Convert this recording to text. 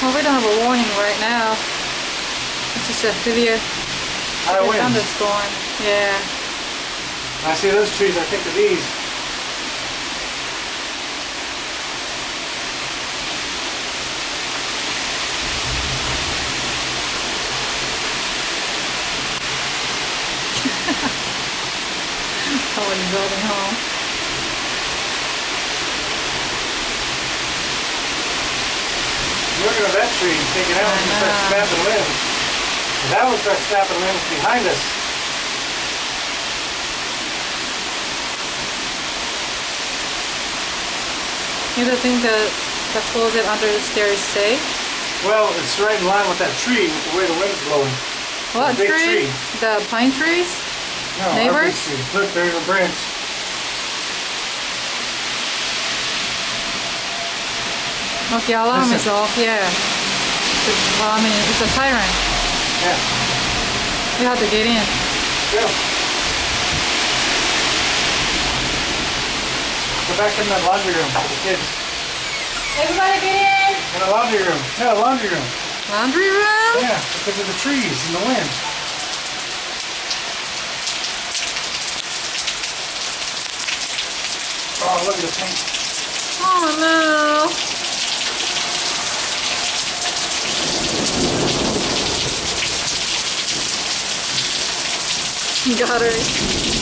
Well, we don't have a warning right now. It's just a severe thunderstorm. Yeah. I see those trees, I think of these. Someone's building home. Look at that tree, taking out and start snapping limbs. And that will start snapping limbs behind us. You don't think the closet under the stairs is safe? Well, it's right in line with that tree, with the way the wind's blowing. What tree? The pine trees? No, neighbors? Look, there's a branch. Okay, alarm is off, yeah. Well, I mean, it's a siren. Yeah. You have to get in. Yeah. Go back in the laundry room for the kids. Everybody get in! In the laundry room. Yeah, laundry room. Laundry room? Yeah, because of the trees and the wind. Oh, look at the paint. Oh no! Got her.